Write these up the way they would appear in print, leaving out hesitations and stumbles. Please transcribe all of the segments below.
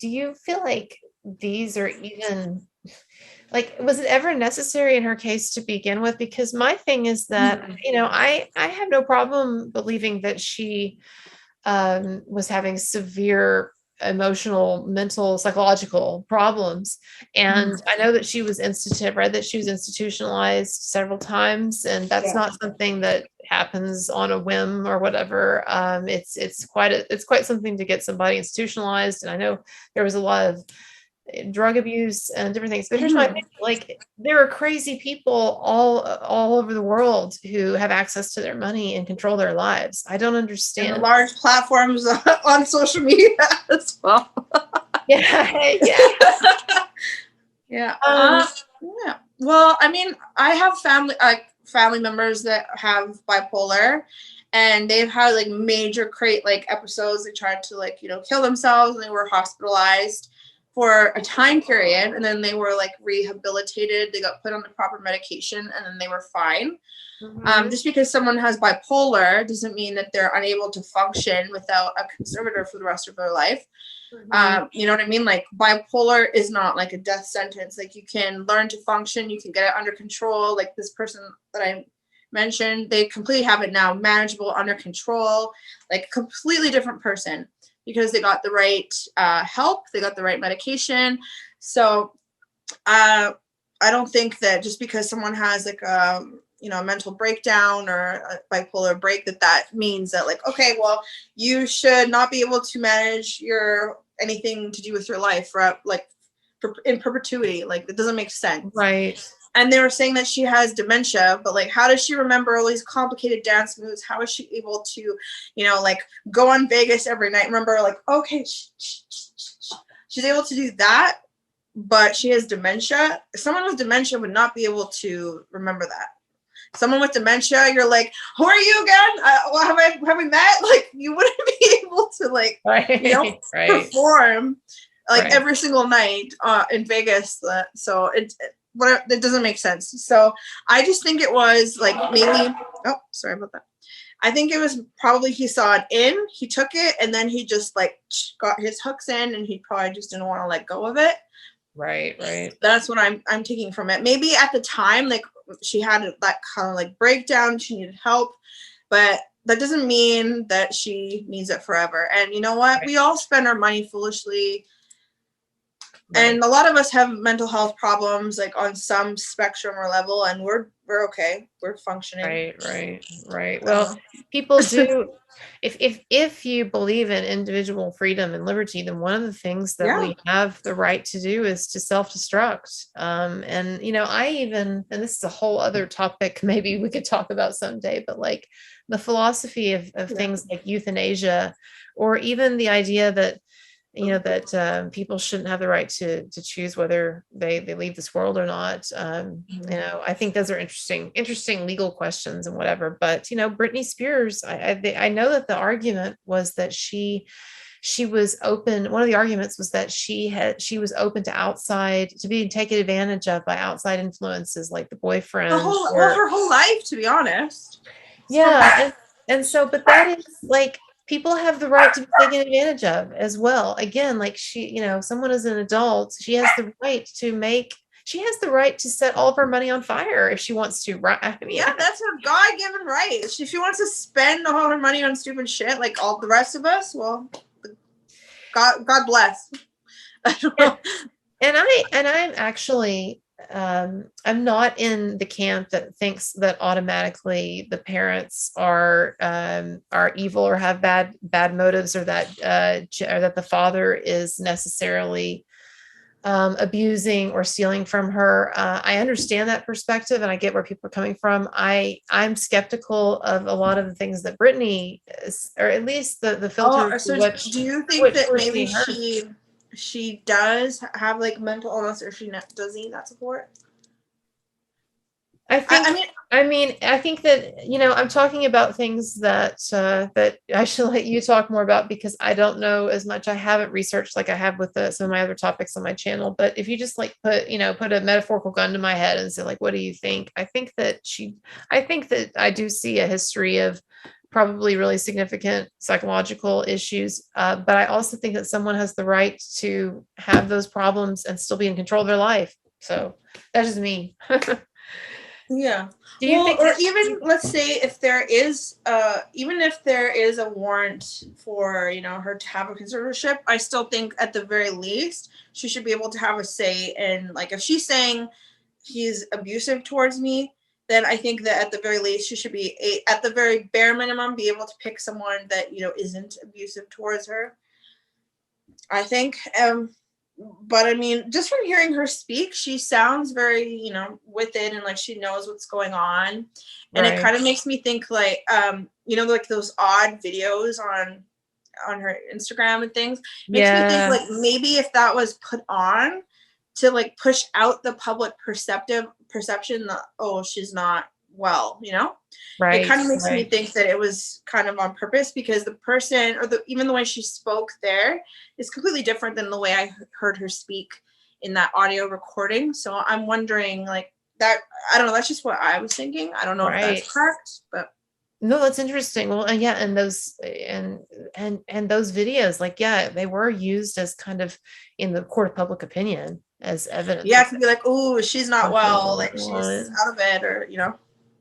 do you feel like these are even like, was it ever necessary in her case to begin with? Because my thing is that, Mhm. I have no problem believing that she was having severe emotional, mental, psychological problems. And Mhm. I know that she was read that she was institutionalized several times, and that's Yeah. not something that happens on a whim or whatever. It's quite something to get somebody institutionalized. And I know there was a lot of drug abuse and different things. But here's my thing: Mhm. like, there are crazy people all over the world who have access to their money and control their lives. I don't And the understand. large platforms on social media as well. Yeah, yeah. Yeah. Um, Yeah. Well, I mean, I have family members that have bipolar, and they've had like major crate like episodes. They tried to like kill themselves, and they were hospitalized for a time period, and then they were like rehabilitated. They got put on the proper medication, and then they were fine. mhm. Just because someone has bipolar doesn't mean that they're unable to function without a conservator for the rest of their life. Mhm. You know what I mean? Like bipolar is not like a death sentence. Like you can learn to function, you can get it under control. Like this person that I mentioned, they completely have it now manageable, under control, like a completely different person because they got the right help, they got the right medication. So uh, I don't think that just because someone has like a mental breakdown or a bipolar break that means that like okay, well, you should not be able to manage your anything to do with your life for like in perpetuity. Like it doesn't make sense. Right. And they were saying that she has dementia, but like how does she remember all these complicated dance moves? How is she able to like go on Vegas every night, remember like okay, she's able to do that, but she has dementia. Someone with dementia would not be able to remember that. Someone with dementia, you're like, who are you again? Well, have we met? Like, you wouldn't be able to like, Right. Right. perform like Right. every single night in Vegas. So it doesn't make sense. So I just think it was like maybe. Oh, sorry about that. I think it was probably he saw it in, he took it, and then he just like got his hooks in, and he probably just didn't want to let go of it. Right. Right. That's what I'm taking from it. Maybe at the time, like she had that kind of like breakdown, she needed help, but that doesn't mean that she needs it forever. And you know what? Right. We all spend our money foolishly, Right. and a lot of us have mental health problems, like on some spectrum or level, and we're okay, we're functioning. Right, right, right. Well, Uh, people do. If you believe in individual freedom and liberty, then one of the things that yeah, we have the right to do is to self-destruct. And I even, and this is a whole other topic, maybe we could talk about someday, but like the philosophy of yeah. things like euthanasia, or even the idea that that people shouldn't have the right to choose whether they leave this world or not. I think those are interesting legal questions and whatever. But Britney Spears, I know that the argument was that she was open. One of the arguments was that she was open to being taken advantage of by outside influences like the boyfriend or Her whole life, to be honest. So yeah. And so, but that is like, people have the right to be taken advantage of as well. Again, like someone is an adult, she has the right to set all of her money on fire if she wants to, right? I mean, yeah, that's her God-given right. If she wants to spend all her money on stupid shit like all the rest of us, well, God bless. I don't and, know. I'm actually I'm not in the camp that thinks that automatically the parents are evil or have bad motives, or that the father is necessarily abusing or stealing from her. I understand that perspective, and I get where people are coming from. I'm skeptical of a lot of the things that Brittany is, or at least the Oh, filter so do you think which that we're maybe seeing her. she does have like mental illness, or she does need that support? I I, think, I mean, I think that, I'm talking about things that I should let you talk more about, because I don't know as much. I haven't researched like I have with some of my other topics on my channel. But if you just like put a metaphorical gun to my head and say like, what do you think? I think that I do see a history of probably really significant psychological issues. But I also think that someone has the right to have those problems and still be in control of their life. So that's just me. Yeah. Do you Well, think or that even let's say if there is even if there is a warrant for, her to have a conservatorship, I still think at the very least she should be able to have a say in, like, if she's saying he's abusive towards me, then I think that at the very least she should be at the very bare minimum be able to pick someone that, isn't abusive towards her, I think. But I mean, just from hearing her speak, she sounds very, with it, and like she knows what's going on. And it right? kind of makes me think like, like those odd videos on her Instagram and things. Makes me think Yeah, like maybe if that was put on to like push out the public perception that, oh, she's not well, it right, kind of makes me right. think that it was kind of on purpose, because the person, or even the way she spoke there is completely different than the way I heard her speak in that audio recording. So I'm wondering, like, that, I don't know, that's just what I was thinking. I don't know if Right. that's correct, but No, that's interesting. Well, and yeah, and those and those videos, like, yeah, they were used as kind of in the court of public opinion as evidence yeah, of it could be like, oh, she's not well, like she's what. out of bed, or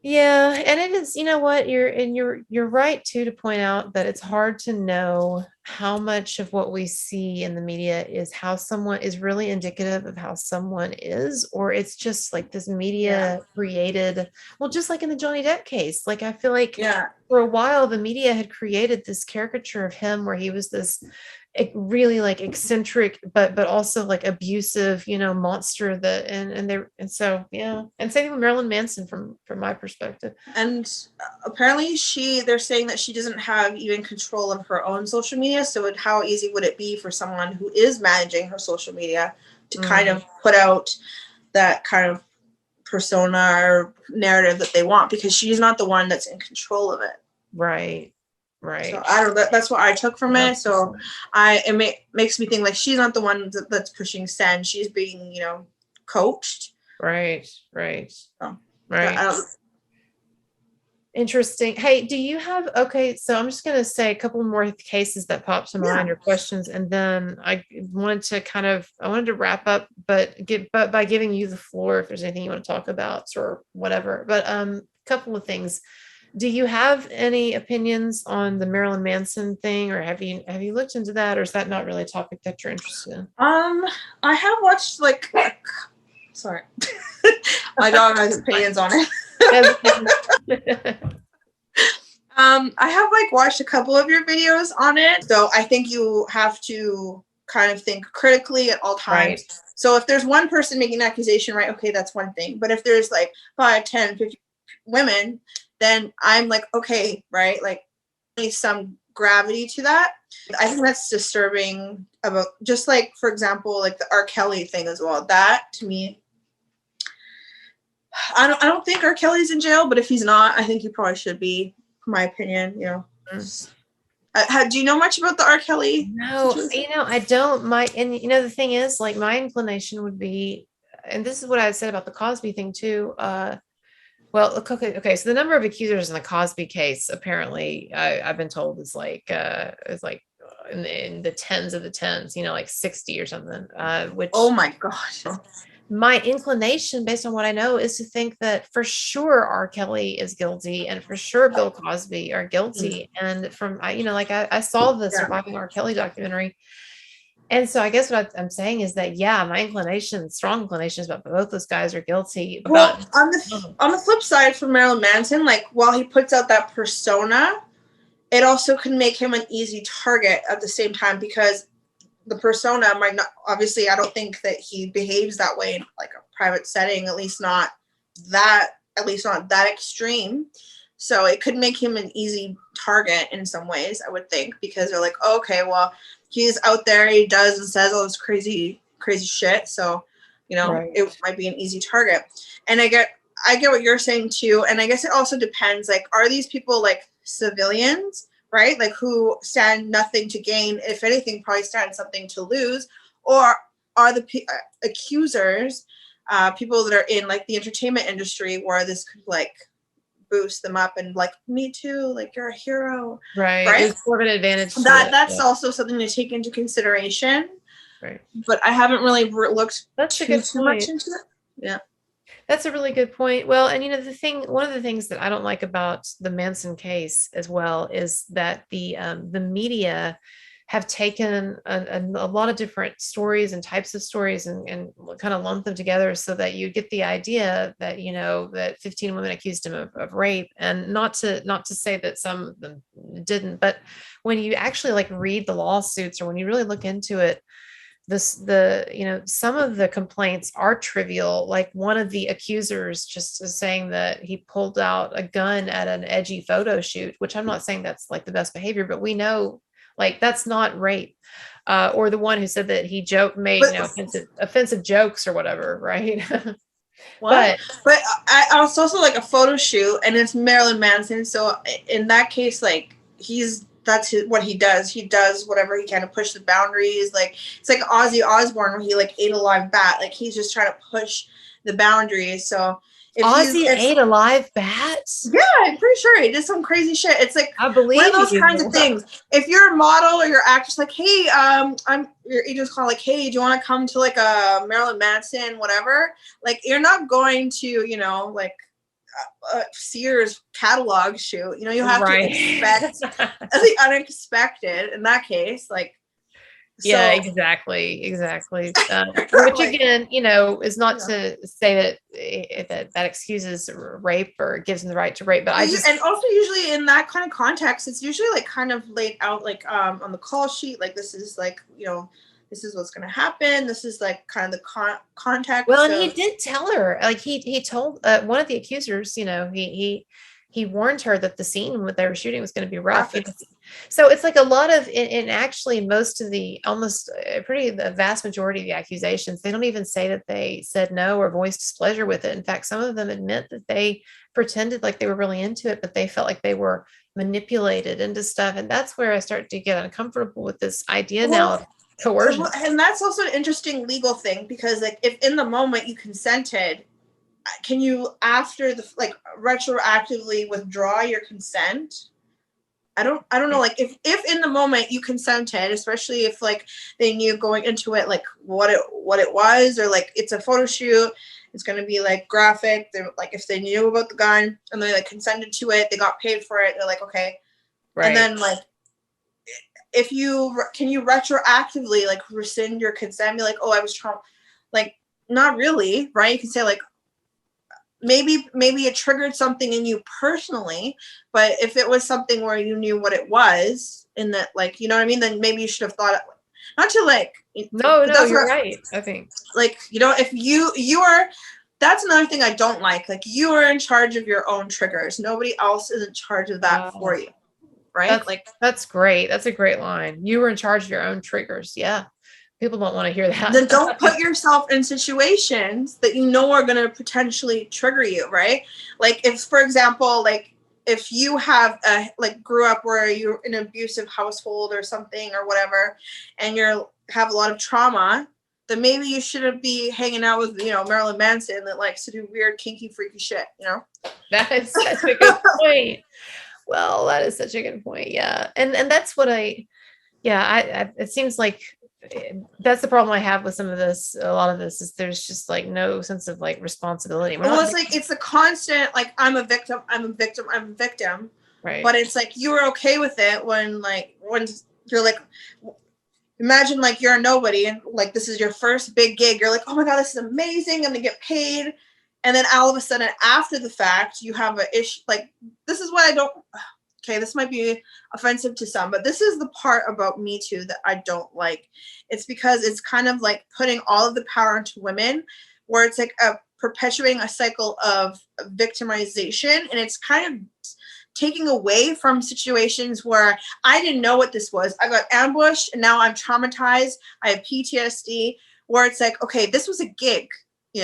Yeah, and it is, you know what, you're right too to point out that it's hard to know how much of what we see in the media is how someone is really indicative of how someone is, or it's just like this yeah, media created, well, just like in the Johnny Depp case. Like I feel like yeah. for a while the media had created this caricature of him where he was this really like eccentric but also like abusive, monster, that and they and so yeah, and same with Marilyn Manson from my perspective. And apparently they're saying that she doesn't have even control of her own social media. So how easy would it be for someone who is managing her social media to kind Mm, of put out that kind of persona or narrative that they want, because she's not the one that's in control of it. right, So right. I don't. That's what I took from it. So 100%. makes me think like she's not the one that's pushing send. She's being, coached. Right, right, So, but I right. don't. Interesting. Hey, do you have, okay, so I'm just going to say a couple more cases that pop to mind Yeah. or questions, and then I wanted to wrap up, but by giving you the floor if there's anything you want to talk about or whatever. But couple of things. Do you have any opinions on the Marilyn Manson thing, or have you looked into that, or is that not really a topic that you're interested in? I have watched like. Sorry, my dog has opinions on it. I have like watched a couple of your videos on it. So I think you have to kind of think critically at all times. Right. So if there's one person making an accusation, right, okay, that's one thing. But if there's like 5, 10, 50 women, then I'm like, okay, right, like there's some gravity to that. I think that's disturbing, about just like, for example, like the R. Kelly thing as well. That to me, I don't think R. Kelly's in jail, but if he's not, I think he probably should be, in my opinion, Mm. Do you know much about the R. Kelly No, situation? I don't. And the thing is, like, my inclination would be, and this is what I said about the Cosby thing too. Well, okay. So the number of accusers in the Cosby case, apparently, I've been told is like in the tens of the tens, like 60 or something. Oh Which my gosh. my inclination, based on what I know, is to think that for sure R. Kelly is guilty, and for sure Bill Cosby are guilty. And I saw the Yeah. Surviving R. Kelly documentary, and so I guess what I'm saying is that, yeah, my strong inclination is about both those guys are guilty. Well, About on the flip side, for Marilyn Manson, like while he puts out that persona, it also can make him an easy target at the same time, because the persona might not, obviously I don't think that he behaves that way in like a private setting, at least not that extreme. So it could make him an easy target in some ways, I would think, because they're like, oh, okay, well, he's out there, he does and says all this crazy shit, so right, it might be an easy target. And I get what you're saying too, and I guess it also depends, like, are these people like civilians, right? Like, who stand nothing to gain, if anything, probably stand something to lose, or are the accusers people that are in like the entertainment industry, where this could like boost them up and like, me too, like you're a hero, Right. right? There's more of an advantage to That's yeah. also something to take into consideration. Right. But I haven't really looked That's a too good much point. into it. Yeah. That's a really good point. Well, and one of the things that I don't like about the Manson case as well is that the media have taken a lot of different stories and types of stories and kind of lumped them together so that you get the idea that, that 15 women accused him of rape. And not to say that some of them didn't, but when you actually like read the lawsuits or when you really look into it, some of the complaints are trivial. Like one of the accusers just is saying that he pulled out a gun at an edgy photo shoot, which I'm not saying that's like the best behavior, but we know like that's not rape. Or the one who said that he made offensive jokes or whatever, right? What? But I was also like a photo shoot, and it's Marilyn Manson. So in that case, like what he does. He does whatever he can to push the boundaries. Like it's like Ozzy Osbourne where he like ate a live bat. Like he's just trying to push the boundaries. So if Ozzy ate a live bat? Yeah, I'm pretty sure he did some crazy shit. It's like I believe one of those kinds of things. If you're a model or you're actress, like, hey, your agent's call, like, hey, do you want to come to like a Marilyn Manson, whatever? Like, you're not going to, like Sears catalog shoot. You have to expect the unexpected in that case. Like, yeah, exactly. Which again, is not to say that excuses rape or gives them the right to rape, but and also usually in that kind of context, it's usually like kind of laid out like on the call sheet, like this is like this is what's going to happen. This is like kind of the context. Well, and he did tell her, like he told one of the accusers, he warned her that the scene what they were shooting was going to be rough. So it's like a lot of, and actually most of the the vast majority of the accusations, they don't even say that they said no or voiced displeasure with it. In fact, some of them admit that they pretended like they were really into it, but they felt like they were manipulated into stuff. And that's where I start to get uncomfortable with this idea now of coercion. And that's also an interesting legal thing, because like if in the moment you consented, can you after the like retroactively withdraw your consent? I don't know, like if in the moment you consented, especially if like they knew going into it like what it was, or like it's a photo shoot, it's going to be like graphic, they're like, if they knew about the gun and they like consented to it, they got paid for it, they're like, okay, right. And then like can you retroactively like rescind your consent and be like, oh, I was Trump, like not really, right? You can say like maybe it triggered something in you personally, but if it was something where you knew what it was in that, like, you know what I mean, then maybe you should have thought, not to like, no, you're right. I think like, if you are, that's another thing I don't like you are in charge of your own triggers, nobody else is in charge of that for you, right? That's great. That's a great line. You were in charge of your own triggers. Yeah. People don't want to hear that. Then don't put yourself in situations that are going to potentially trigger you, right? Like if, for example, like if you have grew up where you're in an abusive household or something or whatever, and have a lot of trauma, then maybe you shouldn't be hanging out with, Marilyn Manson that likes to do weird, kinky, freaky shit, That is such a good point. Well, that is such a good point. Yeah. And that's what I it seems like that's the problem I have with some of this. A lot of this is there's just like no sense of like responsibility. It's a constant, like, I'm a victim. Right. But it's like, you were okay with it when you're like, imagine like you're a nobody and like, this is your first big gig. You're like, oh my God, this is amazing. I'm gonna get paid. And then all of a sudden after the fact, you have an issue. Like, this is what I don't, okay, this might be offensive to some, but this is the part about Me Too that I don't like. It's because it's kind of like putting all of the power into women, where it's like perpetuating a cycle of victimization. And it's kind of taking away from situations where I didn't know what this was. I got ambushed and now I'm traumatized. I have PTSD, where it's like, okay, this was a gig, you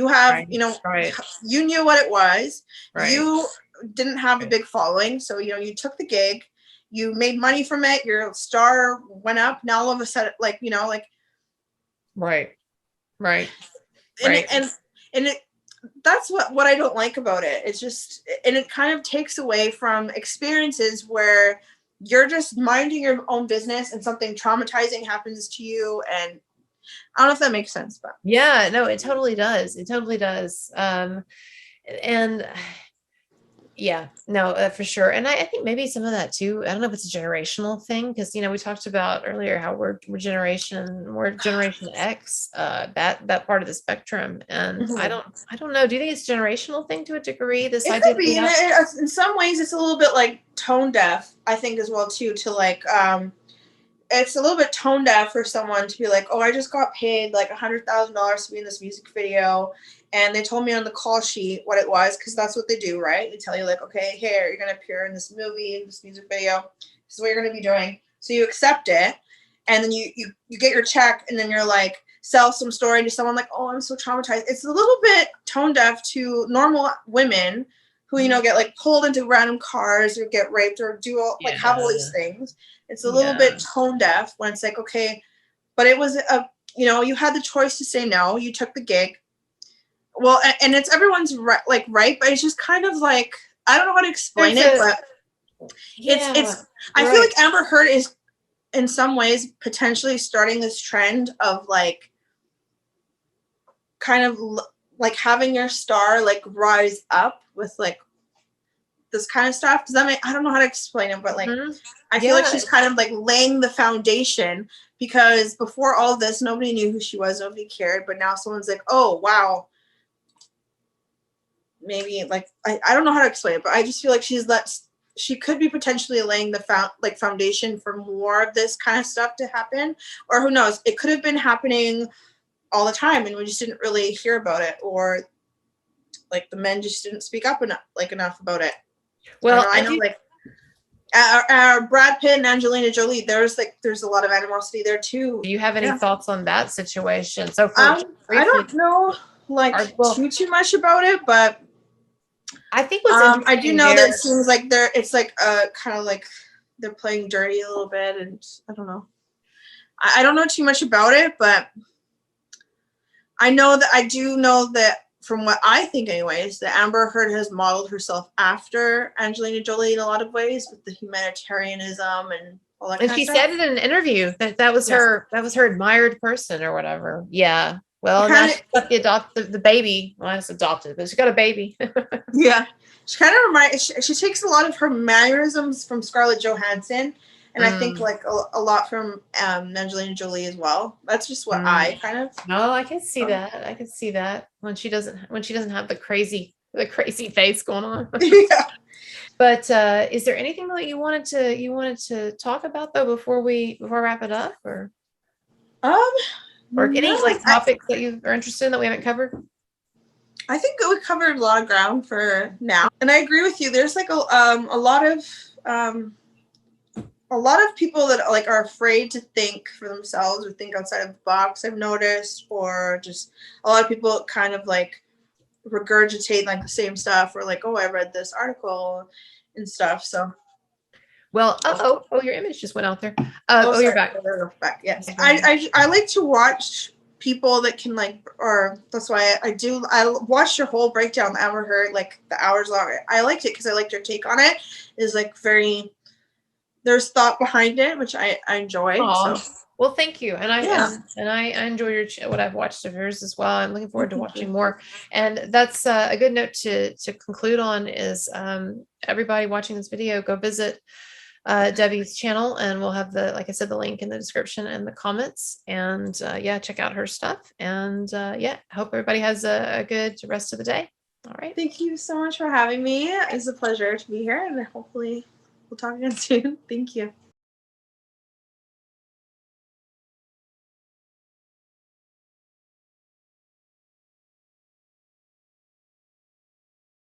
have, right. You knew what it was. Right. You didn't have a big following, so you took the gig, you made money from it, your star went up, now all of a sudden right and that's what I don't like about it. It's just, and it kind of takes away from experiences where you're just minding your own business and something traumatizing happens to you. And I don't know if that makes sense, but Yeah, no, it totally does. It totally does. And yeah, no, for sure. And I think maybe some of that too. I don't know if it's a generational thing because we talked about earlier how we're Generation X, that part of the spectrum. And I don't know. Do you think it's a generational thing to a degree? This it idea could that we be. And have. in some ways, it's a little bit like tone deaf, I think, as well too. To like, it's a little bit tone deaf for someone to be like, oh, I just got paid like $100,000 to be in this music video. And they told me on the call sheet what it was, because that's what they do, right? They tell you like, okay, here, you're going to appear in this movie, in this music video. This is what you're going to be doing. So you accept it. And then you get your check, and then you're like, sell some story to someone like, oh, I'm so traumatized. It's a little bit tone deaf to normal women who, get like pulled into random cars or get raped or do all, like have all these things. It's a little bit tone deaf when it's like, okay, but it was you had the choice to say no. You took the gig. Well, and it's everyone's right, but it's just kind of like, I don't know how to explain it, but it's I feel like Amber Heard is in some ways potentially starting this trend of like kind of like having your star like rise up with like this kind of stuff. Does that make, I don't know how to explain it, but like I feel like she's kind of like laying the foundation, because before all of this nobody knew who she was, nobody cared, but now someone's like, oh wow, maybe like I don't know how to explain it, but I just feel like she could be potentially laying the foundation for more of this kind of stuff to happen, or who knows, it could have been happening all the time and we just didn't really hear about it, or like the men just didn't speak up enough about it. Well, I know like our Brad Pitt and Angelina Jolie, there's a lot of animosity there too. Do you have any thoughts on that situation? So I don't know like too much about it, but I think what's I do know that it seems like it's like kind of like they're playing dirty a little bit, and I don't know. I don't know too much about it, but I do know that from what I think anyways, that Amber Heard has modeled herself after Angelina Jolie in a lot of ways with the humanitarianism and all that kind of stuff. And she said in an interview that was her admired person or whatever. Yeah. Well, now she got the baby. Well, I was adopted, but she got a baby. Yeah. She kind of reminds, she takes a lot of her mannerisms from Scarlett Johansson, and I think like a lot from Angelina Jolie as well. That's just what I kind of. No, I can see that. I can see that when she doesn't have the crazy face going on. Yeah. But is there anything that you wanted to talk about though before we wrap it up, or any like topics that you are interested in that we haven't covered? I think that we covered a lot of ground for now, and I agree with you. There's like a lot of people that like are afraid to think for themselves or think outside of the box, I've noticed, or just a lot of people kind of like regurgitate like the same stuff, or like, oh, I read this article and stuff. So well, your image just went out there. You're back. Yes. I like to watch people that can like, or that's why I watched your whole breakdown, the Amber Heard, like the hours long. I liked it because I liked your take on it. It's like there's thought behind it, which I enjoy. So. Well, thank you. And I enjoy what I've watched of yours as well. I'm looking forward to watching more. And that's a good note to conclude on is everybody watching this video, go visit Debbie's channel, and we'll have like I said, the link in the description and the comments, and check out her stuff. And I hope everybody has a good rest of the day. All right. Thank you so much for having me. It's a pleasure to be here, and hopefully we'll talk again soon. Thank you.